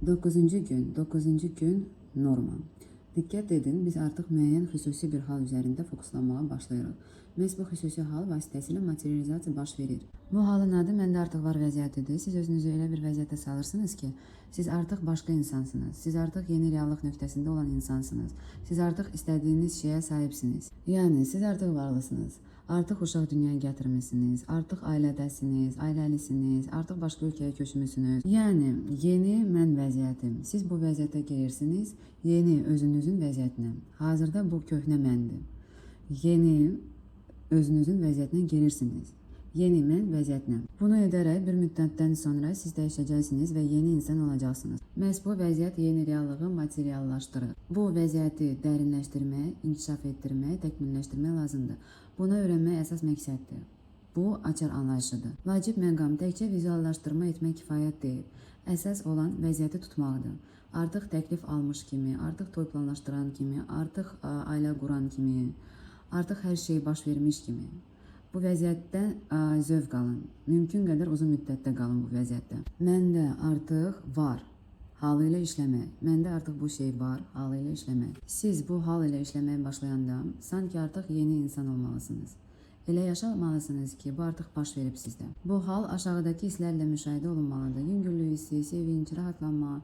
Dokuzuncu gün norma. Diqqət edin, biz artıq müəyyən xüsusi bir hal üzərində fokuslanmağa başlayırıq. Məhz bu xüsusi hal vasitəsilə materializasiya baş verir. Bu halın adı məndə artıq var vəziyyətidir. Siz özünüzü elə bir vəziyyətə salırsınız ki, siz artıq başqa insansınız. Siz artıq yeni reallıq nöqtəsində olan insansınız. Siz artıq istədiyiniz şeyə sahibsiniz. Yəni, siz artıq varlısınız. Artıq uşaq dünyaya gətirmisiniz, artıq ailədəsiniz, ailəlisiniz, artıq başqa ölkəyə köçmüsünüz. Yəni, yeni mən vəziyyətim. Siz bu vəziyyətə girirsiniz, yeni özünüzün vəziyyətinə. Hazırda bu köhnə məndir. Yeni özünüzün vəziyyətinə girirsiniz. Yeni mən vəziyyətinə. Bunu edərək bir müddətdən sonra siz dəyişəcəksiniz və yeni insan olacaqsınız. Məhz bu vəziyyət yeni reallığı materiallaşdırır. Bu vəziyyəti dərinləşdirmək, inkişaf etdirmək, təkmilləşdirmək lazımdır. Buna öyrənmək əsas məqsəddir. Bu açar anlayışıdır. Vacib məqam təkcə vizuallaşdırma etmək kifayət deyil. Əsas olan vəziyyəti tutmaqdır. Artıq təklif almış kimi, artıq toy planlaşdıran kimi, artıq ailə quran kimi, artıq hər şey baş vermiş kimi. Bu vəziyyətdən zövq alın. Mümkün qədər uzun müddətdə qalın bu vəziyyətdə. Məndə artıq var. Halı ilə işləmək. Məndə artıq bu şey var, halı ilə işləmək. Siz bu hal ilə işləməyə başlayanda sanki artıq yeni insan olmalısınız. Elə yaşamalısınız ki, bu artıq baş verib sizdə. Bu hal aşağıdakı hisslərlə müşahidə olunmalıdır. Yüngüllük hissi, sevinç, rahatlanma.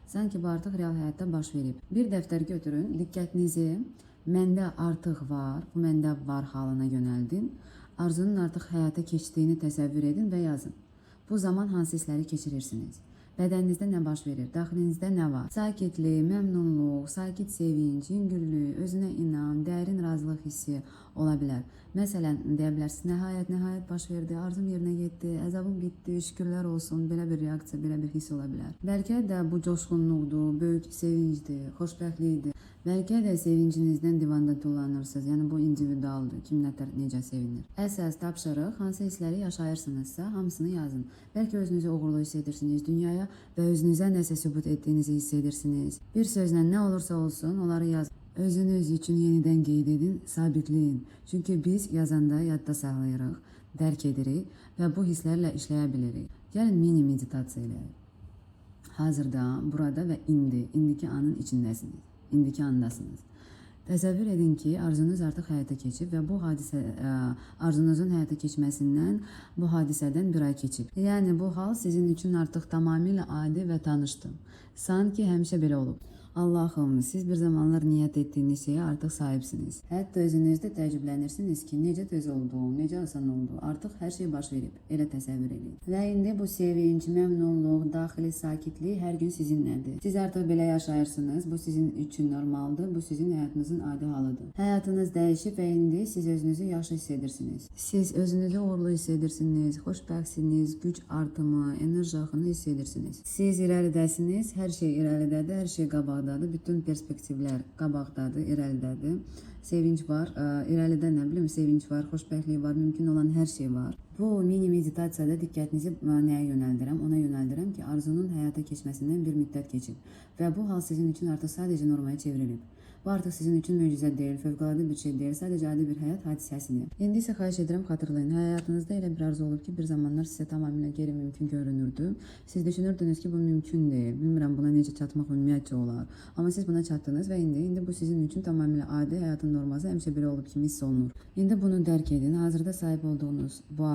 Sanki bu artıq real həyatda baş verib. Bir dəftər götürün, diqqətinizi məndə artıq var, bu məndə var halına yönəldin. Arzunun artıq həyata keçdiyini təsəvvür edin və yazın. Bu zaman hansı hissləri keçirirsiniz? Bədəninizdə nə baş verir? Daxilinizdə nə var? Sakitlik, məmnunluq, sakit sevinç, yüngüllük, özünə inam, dərin razılıq hissi ola bilər. Məsələn, deyə bilərsiniz, nəhayət baş verdi, arzum yerinə yetdi, əzabım bitdi, şükürlər olsun, belə bir reaksiya, belə bir hiss ola bilər. Bəlkə də bu coşğunluqdur, böyük sevincdir, xoşbəxtlikdir. Bəlkə də sevincinizdən divanda tullanırsınız, yəni bu individualdır, kim necə sevinir. Əsas tapşırıq, hansı hissləri yaşayırsınızsa, hamısını yazın. Bəlkə özünüzü uğurlu hiss edirsiniz, dünyaya və özünüzə nəsə sübut etdiyinizi hiss edirsiniz. Bir sözlə nə olursa olsun, onları yazın. Özünüz üçün yenidən qeyd edin, sabitləyin. Çünki biz yazanda yadda saxlayırıq, dərk edirik və bu hisslərlə işləyə bilirik. Gəlin mini meditasiya eləyək. Hazırda, burada və indiki anın içindəsiniz. İndiki andasınız. Təsəvvür edin ki, arzunuz artıq həyata keçib və bu arzunuzun həyata keçməsindən, bu hadisədən bir ay keçib. Yəni bu hal sizin üçün artıq tamamilə adi və tanışdır. Sanki həmişə belə olub. Allahım, siz bir zamanlar niyyət etdiyiniz şeyə artıq sahibsiniz. Hətta özünüzdə təəccüblənirsiniz ki, necə tez oldu, necə asan oldu, artıq hər şey baş verib, elə təsəvvür edin. Və indi bu sevinç, məmnunluq, daxili sakitlik hər gün sizinlədir. Siz artıq belə yaşayırsınız, bu sizin üçün normaldır, bu sizin həyatınızın adi halıdır. Həyatınız dəyişib və indi siz özünüzü yaxşı hiss edirsiniz. Siz özünüzü uğurlu hiss edirsiniz, xoşbəxtsiniz, güc artımı, enerji axını hiss edirsiniz. Siz irəlidəsiniz, hər şey irəlidədir, hər şey qabaqdadır. Bütün perspektivlər qabaqdadır, irəlidədir. Sevinç var, irəlidə nə bilim, sevinç var, xoşbəxtlik var, mümkün olan hər şey var. Bu mini meditasiyada diqqətinizi nəyə yönəldirəm? Ona yönəldirəm ki, arzunun həyata keçməsindən bir müddət keçib və bu hal sizin üçün artıq sadəcə normaya çevrilib. Bu artıq sizin üçün möcüzə deyil, fövqəladə bir şey deyil, sadəcə adi bir həyat hadisəsidir. İndi isə xahiş edirəm xatırlayın, həyatınızda elə bir arzu olub ki, bir zamanlar sizə tamamilə qeyri-mümkün görünürdü. Siz düşünürdünüz ki, bu mümkün deyil, bilmirəm buna necə çatmaq ümumiyyətcə olar. Amma siz buna çatdınız və indi bu sizin üçün tamamilə adi, həyatın norması həmişə belə olub kimi hiss olunur. İndi bunu dərk edin, hazırda sahib olduğunuz bu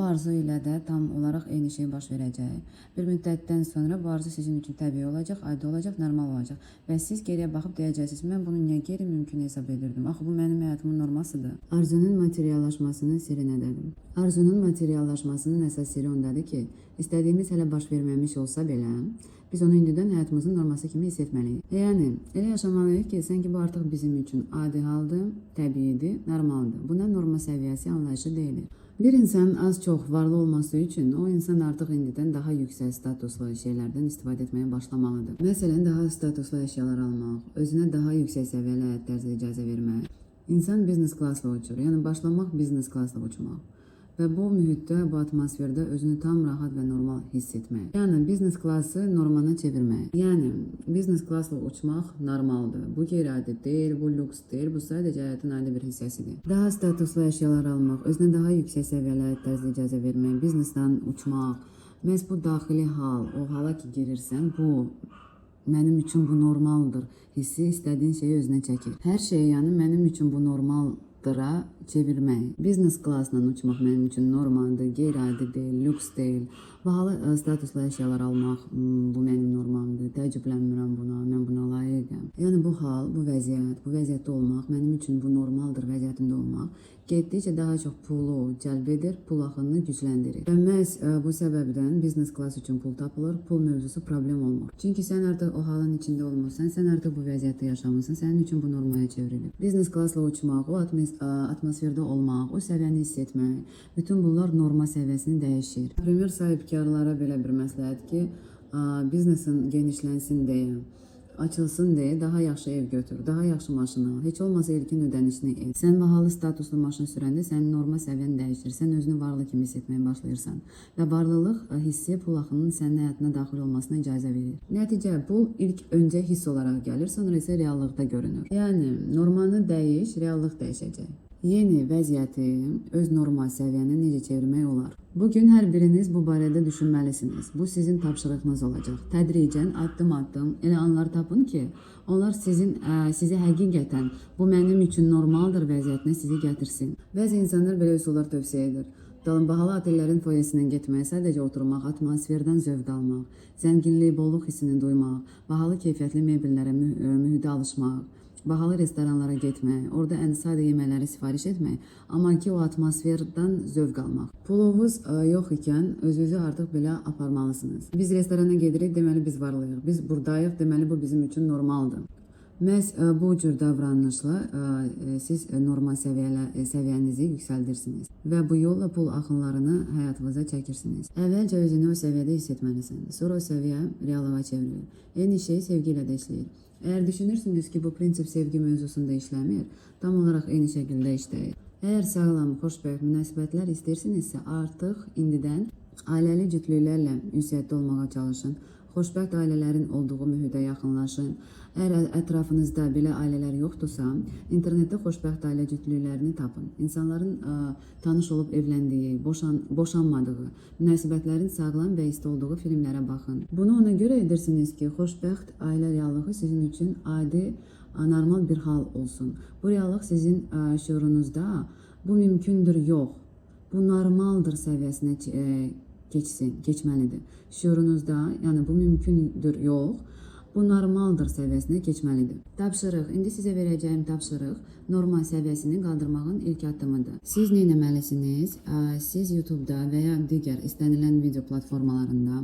arzu ilə də tam olaraq eyni şey baş verəcək. Bir müddətdən sonra bu arzu sizin üçün təbii olacaq, adi olacaq, normal olacaq. Və siz geriyə baxıb deyəcəksiniz, mən bunu niyə qeyri-mümkün hesab edirdim? Axı bu mənim həyatımın normasıdır. Arzunun materiallaşmasının sirri nədədir? Arzunun materiallaşmasının əsas sirri ondadır ki, istədiyimiz hələ baş verməmiş olsa belə, biz onu indidən həyatımızın norması kimi hiss etməliyik. Yəni, elə yaşamalıyıq ki, sanki bu artıq bizim üçün adi haldır, təbiidir, normaldır. Buna norma səviyyəsi anlayışı deyilir. Bir insan az-çox varlı olması üçün o insan artıq indidən daha yüksək statuslu şeylərdən istifadə etməyə başlamalıdır. Məsələn, daha statuslu əşyalar almaq, özünə daha yüksək səviyyəli həyat tərzi icazə vermək. İnsan biznes klassla uçur, yəni başlamaq biznes klassla uçmaq. Və bu mühitdə, bu atmosferdə özünü tam rahat və normal hiss etmək. Yəni, biznes klası normana çevirmək. Yəni, biznes klasla uçmaq normaldır. Bu qeyri-adi deyil, bu lüks deyil, bu sadəcə həyatın adi bir hissəsidir. Daha statuslu əşyalar almaq, özünə daha yüksək səviyyəli həyat tərzi icazə vermək, biznesdən uçmaq, Məhz bu daxili hal, o hala ki girirsən, bu mənim üçün bu normaldır hissi istədiyin şeyi özünə çəkir. Hər şey, yəni mənim üçün bu normaldıra çevirmək. Biznes klassla uçmaq mənim üçün normaldır, qeyri-adi deyil, lüks deyil. Bahalı statuslu əşyalar almaq bu mənim normamdır. Təəccüblənmirəm buna, mən buna layiqəm. Yəni bu hal, bu vəziyyətdə olmaq mənim üçün bu normaldır vəziyyətində olmaq getdikcə daha çox pulu cəlb edir, pul axınını gücləndirir. Və məhz bu səbəbdən biznes klass üçün pul tapılır, pul mövzusu problem olmur. Çünki sən artıq o halın içində olmursan, sən artıq bu vəziyyətdə yaşamırsan, sənin üçün bu normaya çevrilir. Biznes klassla uçmaq, o atmosferdə olmaq, o səviyyəni hiss etmək, bütün bunlar norma səviyyəsini dəyişir. Premier sahibkarlara belə bir məsləhət ki, biznesin genişlənsin deyə, açılsın deyə daha yaxşı ev götür, daha yaxşı maşın al. Heç olmasa ilkin ödənişini et. Sən bahalı statuslu maşın sürəndə sənin norma səviyyən dəyişir. Sən özünü varlı kimi hiss etməyə başlayırsan. Və varlılıq hissi pul axınının sənin həyatına daxil olmasına icazə verir. Nəticə, pul ilk öncə hiss olaraq gəlir, sonra isə reallıqda görünür. Yəni, normanı dəyiş, reallıq dəyişəcək. Yeni vəziyyəti öz normal səviyyəni necə çevirmək olar? Bugün hər biriniz bu barədə düşünməlisiniz. Bu sizin tapşırığınız olacaq. Tədricən, addım-addım elə anlar tapın ki, onlar sizi həqiqətən bu mənim üçün normaldır vəziyyətinə sizi gətirsin. Bəzi insanlar belə üsullar tövsiyə edir. Bahalı otellərin foyesindən getmək, sadəcə oturmaq, atmosferdən zövq almaq, zənginlik, bolluq hissini duymaq, bahalı keyfiyyətli mebellərə, mühidə alışmaq, bahalı restoranlara getmək, orada ən sadə yeməkləri sifariş etmək, amma ki o atmosferdən zövq almaq. Pulunuz yox ikən özünüzü artıq belə aparmalısınız. Biz restorana gedirik, deməli biz varlıyıq. Biz buradayıq, deməli bu bizim üçün normaldır. Məhz bu cür davranışla siz normal səviyyənizi yüksəldirsiniz və bu yolla pul axınlarını həyatınıza çəkirsiniz. Əvvəlcə özünü o səviyyədə hiss etməlisən, sonra o səviyyə reallığa çevrilir. Eyni şey sevgi ilə də işləyir. Əgər düşünürsünüz ki, bu prinsip sevgi mövzusunda işləmir, tam olaraq eyni şəkildə işləyir. Əgər sağlam, xoşbəxt münasibətlər istəyirsinizsə, artıq indidən ailəli cütlüklərlə ünsiyyətdə olmağa çalışın. Xoşbəxt ailələrin olduğu mühidə yaxınlaşın. Əgər ətrafınızda belə ailələr yoxdursa, internetdə xoşbəxt ailə cütlüklərini tapın. İnsanların tanış olub evləndiyi, boşanmadığı, münasibətlərin sağlam və isti olduğu filmlərə baxın. Bunu ona görə edirsiniz ki, xoşbəxt ailə reallığı sizin üçün adi, normal bir hal olsun. Bu reallıq sizin şuurunuzda bu mümkündür, yox, bu normaldır səviyyəsinə keçməlidir. Şuurunuzda, yəni bu mümkündür, yox, bu normaldır səviyyəsinə keçməlidir. Tapşırıq, indi sizə verəcəyim tapşırıq normal səviyyəsini qaldırmağın ilk addımıdır. Siz nə etməlisiniz? Siz YouTube-da və ya digər istənilən video platformalarında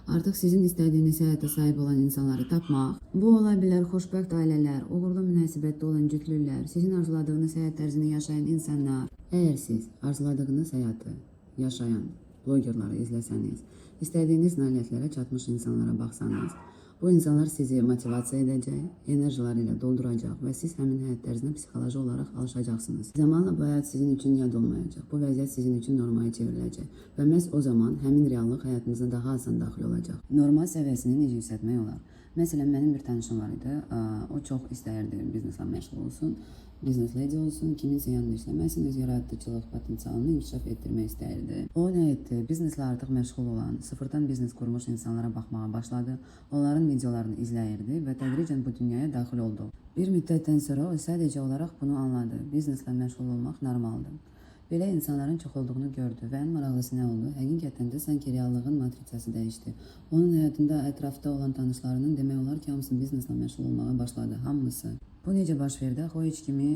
artıq sizin istədiyiniz həyata sahib olan insanları tapmaq. Bu ola bilər xoşbəxt ailələr, uğurlu münasibətdə olan cütlüklər, sizin arzuladığınız həyat tərzini yaşayan insanlar. Əgər siz arzuladığınız həyatı yaşayan blogerları izləsəniz, istədiyiniz nailiyyətlərə çatmış insanlara baxsanız, bu insanlar sizi motivasiya edəcək, enerjiləri ilə dolduracaq və siz həmin həyat tərzinə psixoloji olaraq alışacaqsınız. Zamanla bu həyat sizin üçün yad olmayacaq, bu vəziyyət sizin üçün normaya çevriləcək və məhz o zaman həmin reallıq həyatınıza daha asan daxil olacaq. Normal səviyyəsini necə yüksəltmək olar? Məsələn, mənim bir tanışım var idi, o çox istəyirdi bizneslə məşğul olsun, biznes lady olsun, kiminsə yanında işləməsin, öz yaradıcılıq potensialını inkişaf etdirmək istəyirdi. O nə etdi? Bizneslə artıq məşğul olan, sıfırdan biznes qurmuş insanlara baxmağa başladı, onların videolarını izləyirdi və tədricən bu dünyaya daxil oldu. Bir müddətdən sonra o sadəcə olaraq bunu anladı, bizneslə məşğul olmaq normaldır. Belə insanların çox olduğunu gördü və ən maraqlısı nə oldu? Həqiqətən də sanki reallığın matritsası dəyişdi. Onun həyatında ətrafda olan tanışlarının demək olar ki, hamısı bizneslə məşğul olmağa başladı, hamısı. Bu necə baş verdi? O heç kimi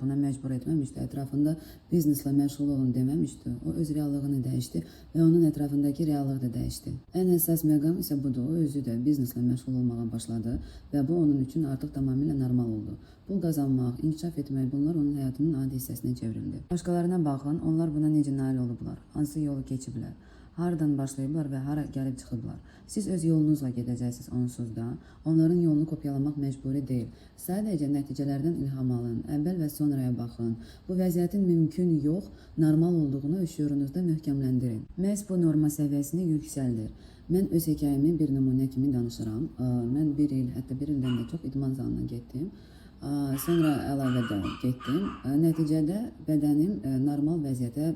buna məcbur etməmişdi, ətrafında bizneslə məşğul olun deməmişdi. O öz reallığını dəyişdi və onun ətrafındakı reallıq da dəyişdi. Ən əsas məqam isə budur, o özü də bizneslə məşğul olmağa başladı və bu onun üçün artıq tamamilə normal oldu. Pul qazanmaq, inkişaf etmək, bunlar onun həyatının adi hissəsinə çevrildi. Başqalarına baxın, onlar buna necə nail olublar, hansı yolu keçiblər, haradan başlayıblar və hara gəlib çıxıblar. Siz öz yolunuzla gedəcəksiniz onsuz da, onların yolunu kopyalamaq məcburi deyil. Sadəcə nəticələrdən ilham alın, əvvəl və sonraya baxın. Bu vəziyyətin mümkün yox, normal olduğunu şuurunuzda möhkəmləndirin. Məhz bu norma səviyyəsini yüksəldir. Mən öz hekayəmi bir nümunə kimi danışıram. Mən bir il, hətta bir ildən də çox idman zalına getdim. Sonra əlavədə getdim. Nəticədə bədənim normal vəziyyətə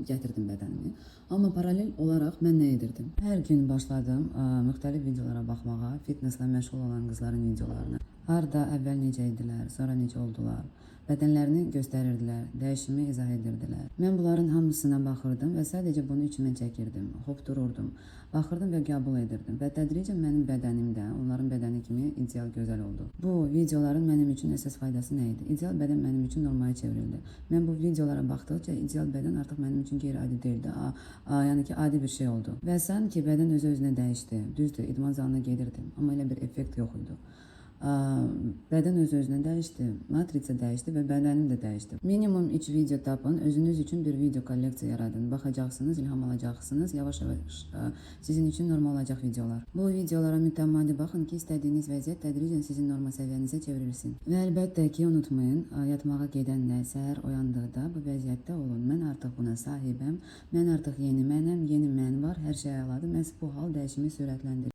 gətirdim bədənimi. Amma paralel olaraq mən nə edirdim? Hər gün başladım müxtəlif videolara baxmağa, fitnesslə məşğul olan qızların videolarına. Harda əvvəl necə idilər, sonra necə oldular? Bədənlərini göstərirdilər, dəyişimi izah edirdilər. Mən bunların hamısına baxırdım və sadəcə bunu içimə çəkirdim, hop dururdum. Baxırdım və qəbul edirdim və tədricən mənim bədənim də onların bədəni kimi ideal gözəl oldu. Bu videoların mənim üçün əsas faydası nə idi? İdeal bədən mənim üçün normaya çevrildi. Mən bu videolara baxdıqca ideal bədən artıq mənim üçün qeyri-adi deyildi. Yəni ki, adi bir şey oldu. Və sanki bədən özü-özünə dəyişdi. Düzdür, idman zalına gedirdim, amma elə bir effekt yox idi. Bədən özü-özünə dəyişdi, matriça dəyişdi və bədənim də dəyişdi. Minimum 3 video tapın, özünüz üçün bir video kolleksiya yaradın. Baxacaqsınız, ilham alacaqsınız, yavaş-yavaş sizin üçün normal olacaq videolar. Bu videolara mütəmmadi baxın ki, istədiyiniz vəziyyət tədricən sizin norma səviyyənizə çevrilsin. Və əlbəttə ki, unutmayın, yatmağa gedəndə, səhər oyandıqda bu vəziyyətdə olun. Mən artıq buna sahibəm, mən artıq yeni mənəm, yeni mən var, hər şey əladır. Məhz bu hal dəyişimi sürətləndirir.